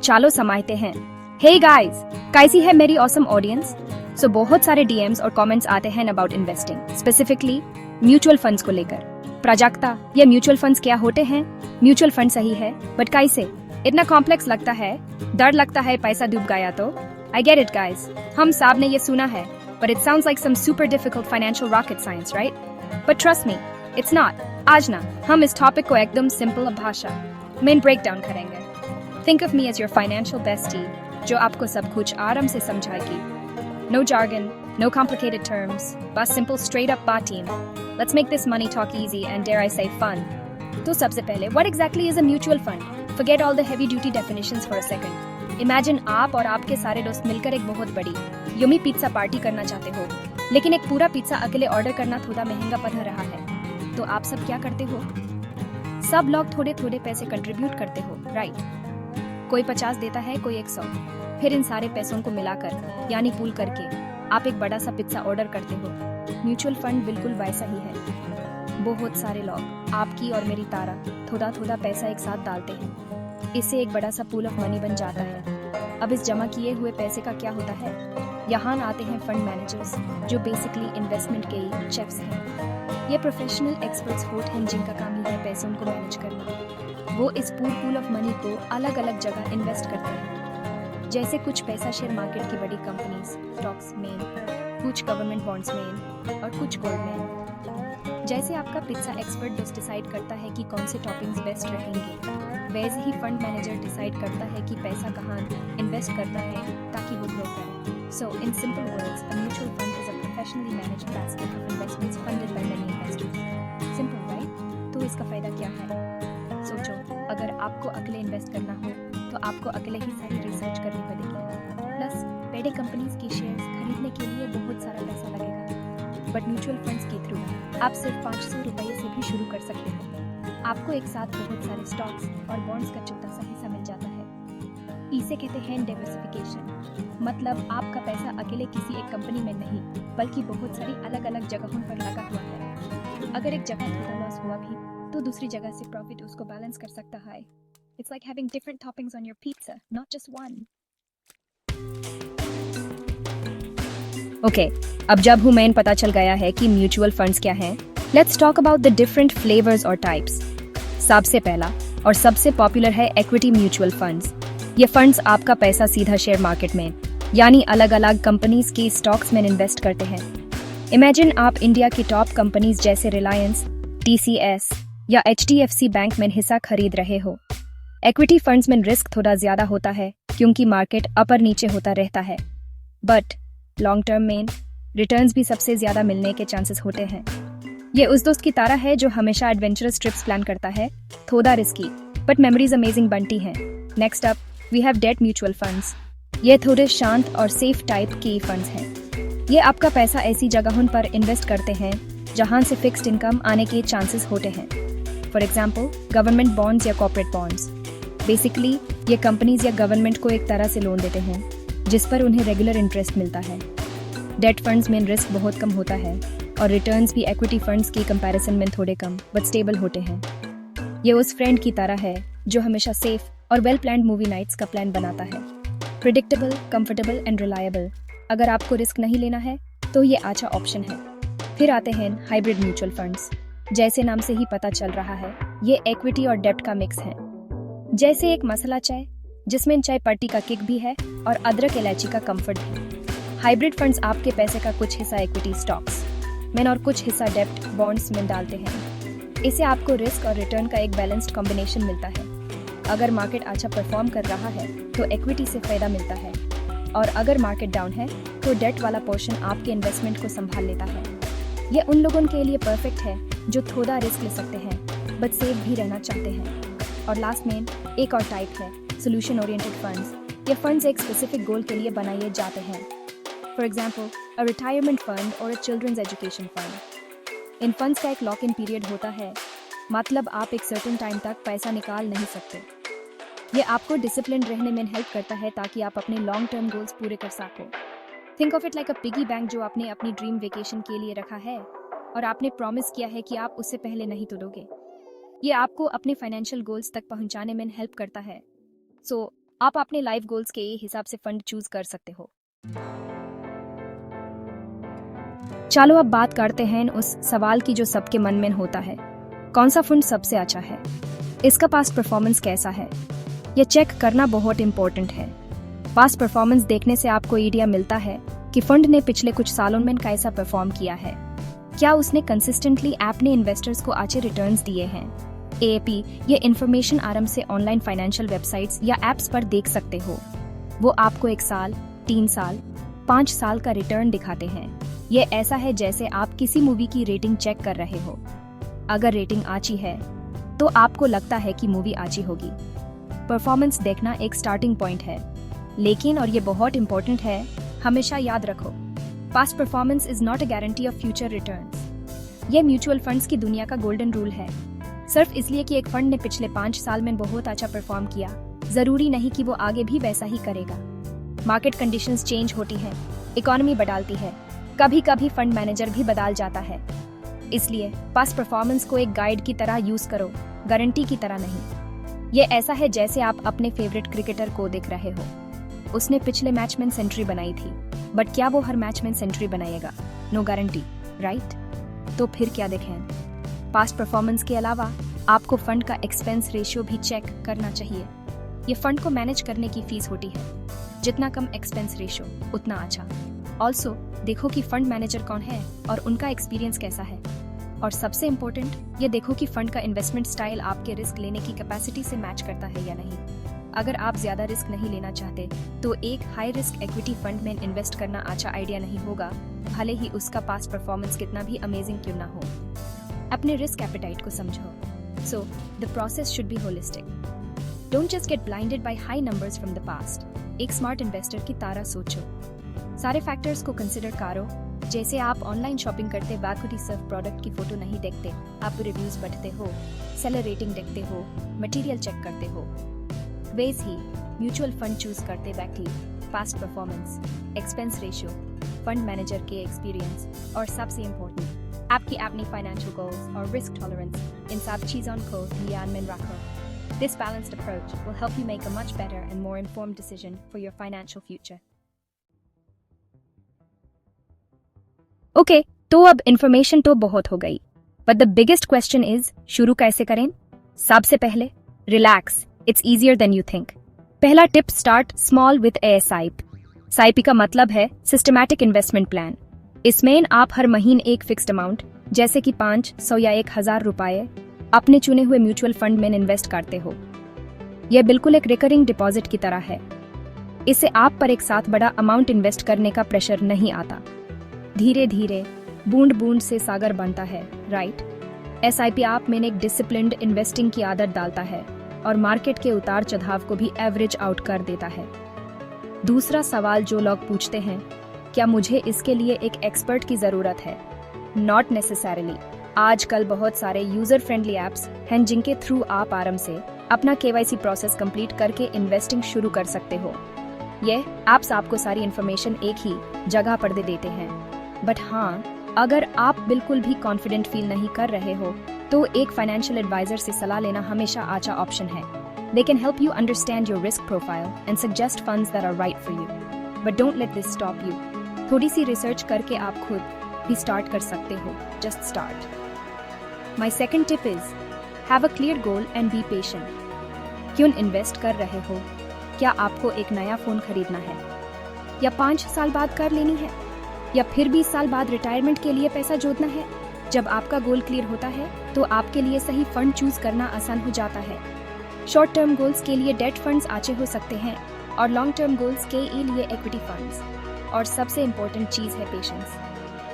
चलो समाते हैं। Hey guys, कैसी है मेरी ऑसम ऑडियंस? सो बहुत सारे डीएम्स और कमेंट्स आते हैं about investing, specifically mutual funds को लेकर। प्राजक्ता, ये म्यूचुअल फंड्स क्या होते हैं? म्यूचुअल फंड सही है, बट कैसे? इतना कॉम्प्लेक्स लगता है, डर लगता है पैसा डूब गया तो। आई गेट इट गाइस, हम सब ने ये सुना है, but it sounds like some super difficult financial rocket science, right? But trust me, it's not. आज ना हम इस टॉपिक को एकदम सिंपल भाषा में ब्रेक डाउन करेंगे। Think of me as your financial bestie, जो आपको सब कुछ आराम से समझाएगी। No jargon, no complicated terms, बस simple straight up बातें। Let's make this money talk easy and dare I say fun. तो सबसे पहले, what exactly is a mutual fund? Forget all the heavy duty definitions for a second. Imagine आप और आपके सारे दोस्त मिलकर एक बहुत बड़ी यम्मी पिज्जा पार्टी करना चाहते हो, लेकिन एक पूरा पिज्जा अकेले ऑर्डर करना थोड़ा महंगा पड़ रहा है। तो आप सब क्या करते हो? सब लोग थोड़े थोड़े पैसे कंट्रीब्यूट करते हो, राइट? कोई 50 देता है, कोई 100। फिर इन सारे पैसों को मिलाकर यानी पूल करके आप एक बड़ा सा पिज्जा ऑर्डर करते हो। म्यूचुअल फंड बिल्कुल वैसा ही है। बहुत सारे लोग आपकी और मेरी तरह थोड़ा थोड़ा पैसा एक साथ डालते हैं, इससे एक बड़ा सा पूल ऑफ मनी बन जाता है। अब इस जमा किए हुए पैसे का क्या होता है? यहाँ आते हैं फंड मैनेजर्स, जो बेसिकली इन्वेस्टमेंट के चेफ्स हैं। ये प्रोफेशनल एक्सपर्ट्स होते हैं जिनका काम ही है पैसों को मैनेज करना। वो इस पूल ऑफ मनी को अलग अलग जगह इन्वेस्ट करते हैं, जैसे कुछ पैसा शेयर मार्केट की बड़ी कंपनीज स्टॉक्स में, कुछ गवर्नमेंट बॉन्ड्स में और कुछ गोल्ड में। जैसे आपका पिज्जा एक्सपर्ट डिसाइड करता है कि कौन से टॉपिंग्स बेस्ट रहेंगे, वैसे ही फंड मैनेजर डिसाइड करता है कि पैसा कहाँ इन्वेस्ट करना है ताकि वो ग्रो करे। So in simple words, a mutual fund is a professionally managed basket of investments funded by many investors. Simple, right? तो इसका फायदा क्या है? सोचो, अगर आपको अकेले इन्वेस्ट करना हो तो आपको अकेले ही सारी रिसर्च करनी पड़ेगी, प्लस बड़े कंपनीज की शेयर्स खरीदने के लिए बहुत सारा पैसा लगेगा। बट म्यूचुअल फंड्स के थ्रू आप सिर्फ 500 रुपये से भी शुरू कर सकते हो। आपको एक साथ बहुत सारे स्टॉक्स और बॉन्ड्स का छोटा सा हिस्सा मिल जाता है। इसे कहते हैं डाइवर्सिफिकेशन। मतलब आपका पैसा अकेले किसी एक कंपनी में नहीं, बल्कि बहुत सारी अलग अलग जगहों पर लगा हुआ है। अगर एक जगह थोड़ा लॉस हुआ भी तो दूसरी जगह से प्रॉफिट उसको बैलेंस कर सकता है। It's like having different toppings on your pizza, not just one. Okay, अब जब हमें पता चल गया है कि म्यूचुअल फंड्स क्या हैं, let's talk about the different flavours और टाइप्स। सबसे पहला और सबसे पॉपुलर है इक्विटी म्यूचुअल फंड्स। ये फंड्स आपका पैसा सीधा शेयर मार्केट में यानी अलग अलग कंपनीज के स्टॉक्स में इन्वेस्ट करते हैं। इमेजिन आप इंडिया की टॉप कंपनीज जैसे रिलायंस, टीसीएस या एचडीएफसी बैंक में हिस्सा खरीद रहे हो। इक्विटी फंड्स में रिस्क थोड़ा ज्यादा होता है क्योंकि मार्केट अपर नीचे होता रहता है, बट लॉन्ग टर्म में रिटर्न्स भी सबसे ज्यादा मिलने के चांसेस होते हैं। ये उस दोस्त की तरह है जो हमेशा एडवेंचरस ट्रिप्स प्लान करता है, थोड़ा रिस्की बट मेमोरीज अमेजिंग बनती हैं। Next up we have that mutual funds. ये थोड़े शांत और सेफ टाइप के फंड्स हैं। ये आपका पैसा ऐसी जगहों पर इन्वेस्ट करते हैं जहां से फिक्स्ड इनकम आने के चांसेस होते हैं। फॉर एग्जाम्पल गवर्नमेंट बॉन्ड्स या कॉर्पोरेट बॉन्ड्स। बेसिकली ये कंपनीज या गवर्नमेंट को एक तरह से लोन देते हैं जिस पर उन्हें रेगुलर इंटरेस्ट मिलता है। डेट फंड्स में रिस्क बहुत कम होता है और रिटर्न्स भी इक्विटी फंड्स की कंपैरिजन में थोड़े कम बट स्टेबल होते हैं। ये उस फ्रेंड की तरह है जो हमेशा सेफ और वेल प्लान्ड मूवी नाइट्स का प्लान बनाता है। Predictable, comfortable and reliable. अगर आपको रिस्क नहीं लेना है तो ये अच्छा ऑप्शन है। फिर आते हैं हाइब्रिड म्यूचुअल फंड्स। जैसे नाम से ही पता चल रहा है, ये इक्विटी और डेब्ट का मिक्स है। जैसे एक मसाला चाय जिसमें चाय पत्ती का किक भी है और अदरक इलायची का कंफर्ट भी। हाइब्रिड फंड्स आपके पैसे का कुछ हिस्सा इक्विटी स्टॉक्स में और कुछ हिस्सा डेब्ट बॉन्ड्स में डालते हैं। इससे आपको रिस्क और रिटर्न का एक बैलेंस्ड कॉम्बिनेशन मिलता है। अगर मार्केट अच्छा परफॉर्म कर रहा है तो इक्विटी से फायदा मिलता है, और अगर मार्केट डाउन है तो डेट वाला पोर्शन आपके इन्वेस्टमेंट को संभाल लेता है। ये उन लोगों के लिए परफेक्ट है जो थोड़ा रिस्क ले सकते हैं बट सेफ भी रहना चाहते हैं। और लास्ट में एक और टाइप है सोल्यूशन ओरिएंटेड फंड्स। ये फंड्स एक स्पेसिफिक गोल के लिए बनाए जाते हैं। For example a retirement fund और अ चिल्ड्रंस एजुकेशन फंड। इन फंड्स का एक लॉक इन पीरियड होता है, मतलब आप एक सर्टेन टाइम तक पैसा निकाल नहीं सकते। ये आपको डिसिप्लिन रहने में हेल्प करता है ताकि आप अपने लॉन्ग टर्म गोल्स पूरे कर सको। Think of it like a piggy bank जो आपने अपनी ड्रीम वेकेशन के लिए रखा है और आपने प्रॉमिस किया है कि आप उससे पहले नहीं तोड़ोगे। ये आपको अपने फाइनेंशियल गोल्स तक पहुंचाने में हेल्प करता है। सो आप अपने लाइफ गोल्स के हिसाब से फंड चूज कर सकते हो। चलो अब बात करते हैं उस सवाल की जो सबके मन में होता है, कौन सा फंड सबसे अच्छा है, इसका पास्ट परफॉर्मेंस कैसा है। ये चेक करना बहुत इंपॉर्टेंट है। पास्ट परफॉर्मेंस देखने से आपको आइडिया मिलता है कि फंड ने पिछले कुछ सालों में कैसा परफॉर्म किया है। क्या उसने कंसिस्टेंटली अपने इन्वेस्टर्स को अच्छे रिटर्न्स दिए हैं। एएपी ये इन्फॉर्मेशन आराम से ऑनलाइन फाइनेंशियल वेबसाइट्स या एप्स पर देख सकते हो। वो आपको 1 साल, 3 साल, 5 साल का रिटर्न दिखाते हैं। ये ऐसा है जैसे आप किसी मूवी की रेटिंग चेक कर रहे हो। अगर रेटिंग अच्छी है तो आपको लगता है कि मूवी अच्छी होगी। परफॉर्मेंस देखना एक स्टार्टिंग पॉइंट है, लेकिन और ये बहुत इंपॉर्टेंट है, हमेशा याद रखो, past performance is not a guarantee of future returns. ये म्यूचुअल फंड्स की दुनिया का गोल्डन रूल है। सिर्फ इसलिए कि एक फंड ने पिछले 5 साल में बहुत अच्छा परफॉर्म किया, जरूरी नहीं कि वो आगे भी वैसा ही करेगा। मार्केट कंडीशंस चेंज होती हैं, इकोनॉमी बदलती है, कभी कभी फंड मैनेजर भी बदल जाता है। इसलिए पास्ट परफॉर्मेंस को एक गाइड की तरह यूज करो, गारंटी की तरह नहीं। ये ऐसा है जैसे आप अपने फेवरेट क्रिकेटर को देख रहे हो। उसने पिछले मैच में सेंचुरी बनाई थी, बट क्या वो हर मैच में सेंचुरी बनाएगा? No guarantee, right? तो फिर क्या देखें? पास्ट परफॉर्मेंस के अलावा आपको फंड का एक्सपेंस रेशियो भी चेक करना चाहिए। ये फंड को मैनेज करने की फीस होती है, जितना कम एक्सपेंस रेशियो उतना अच्छा। ऑल्सो देखो कि फंड मैनेजर कौन है और उनका एक्सपीरियंस कैसा है। और सबसे इम्पोर्टेंट, ये देखो कि फंड का इन्वेस्टमेंट स्टाइल आपके रिस्क लेने की कैपेसिटी से मैच करता है या नहीं। अगर आप ज्यादा रिस्क नहीं लेना चाहते तो एक हाई रिस्क इक्विटी फंड में इन्वेस्ट करना अच्छा आइडिया नहीं होगा, भले ही उसका पास्ट परफॉर्मेंस कितना भी अमेजिंग क्यों ना हो। अपने रिस्क एपेटाइट को समझो। So the process should be holistic. Don't just get blinded by high numbers from the past. एक स्मार्ट इन्वेस्टर की तरह सोचो, सारे फैक्टर्स को कंसिडर करो। जैसे आप ऑनलाइन शॉपिंग करते वक्त सिर्फ प्रोडक्ट की फोटो नहीं देखते, आप रिव्यूज पढ़ते हो, सेलर रेटिंग देखते हो, मटेरियल चेक करते हो। वैसे ही म्यूचुअल फंड चूज करते वक्त past performance, expense ratio, fund manager के एक्सपीरियंस और सबसे इम्पोर्टेंट आपकी अपनी फाइनेंशियल गोल्स और रिस्क टॉलरेंस, इन सब चीजों को ध्यान में रखो। This balanced approach will help you make a much better and more informed decision for your financial future. Okay, तो अब इन्फॉर्मेशन तो बहुत हो गई, but the biggest question is शुरू कैसे करें? सबसे पहले relax, it's easier than you think. पहला tip, start small with a SIP. SIP का मतलब है सिस्टमैटिक इन्वेस्टमेंट प्लान। इसमें आप हर महीने एक फिक्स्ड अमाउंट जैसे कि 500 या 1000 रुपए अपने चुने हुए म्यूचुअल फंड में इन्वेस्ट करते हो। यह बिल्कुल एक रिकरिंग डिपॉजिट की तरह है। इससे आप पर एक साथ बड़ा अमाउंट इन्वेस्ट करने का प्रेशर नहीं आता। धीरे धीरे बूंद बूंद से सागर बनता है, राइट? एसआईपी आप में एक डिसिप्लिन्ड इन्वेस्टिंग की आदत डालता है और मार्केट के उतार चढ़ाव को भी एवरेज आउट कर देता है। दूसरा सवाल जो लोग पूछते हैं, क्या मुझे इसके लिए एक एक्सपर्ट की जरूरत है? Not necessarily. आजकल बहुत सारे यूजर फ्रेंडली एप्स हैं जिनके थ्रू आप आराम से अपना केवाईसी प्रोसेस कंप्लीट करके इन्वेस्टिंग शुरू कर सकते हो। ये एप्स आपको सारी इन्फॉर्मेशन एक ही जगह पर दे देते हैं। बट हाँ, अगर आप बिल्कुल भी कॉन्फिडेंट फील नहीं कर रहे हो तो एक फाइनेंशियल एडवाइजर से सलाह लेना हमेशा अच्छा ऑप्शन है। They can help you understand your risk profile and suggest funds that are right for you. But don't let this stop you. थोड़ी सी रिसर्च करके आप खुद भी स्टार्ट कर सकते हो। Just start. My second tip is have a clear goal and be patient. क्यों invest कर रहे हो? क्या आपको एक नया फोन खरीदना है, या 5 साल बाद कर लेनी है, या फिर 20 साल बाद रिटायरमेंट के लिए पैसा जोड़ना है? जब आपका गोल क्लियर होता है तो आपके लिए सही फंड चूज करना आसान हो जाता है। शॉर्ट टर्म गोल्स के लिए डेट फंड्स अच्छे हो सकते हैं और लॉन्ग टर्म गोल्स के लिए इक्विटी फंड्स। और सबसे इम्पोर्टेंट चीज है patience.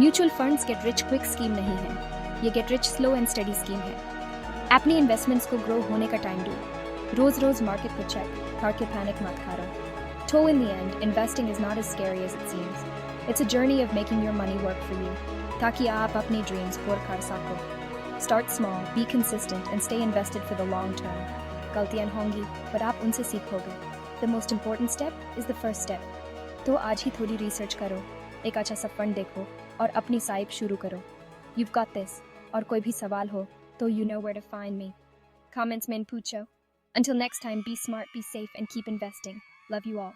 Mutual funds get rich quick scheme नहीं है, ये get rich slow and study scheme है। अपनी इन्वेस्टमेंट्स को ग्रो होने का टाइम दो, रोज रोज मार्केट को चेक करके पैनिक मत करो। So in the end, investing is not as scary as it seems. It's a journey of making your money work for you, ताकि आप अपने dreams पूरे कर सको। Start small, be consistent, and stay invested for the long term. गलतियां होंगी, पर आप उनसे सीखोगे। The most important step is the first step. तो आज ही थोड़ी रिसर्च करो, एक अच्छा सा फंड देखो और अपनी साइप शुरू करो। You've got this. और कोई भी सवाल हो तो you know where to find me. Comments में पूछो। Until next time, be smart, be safe, and keep investing. Love you all.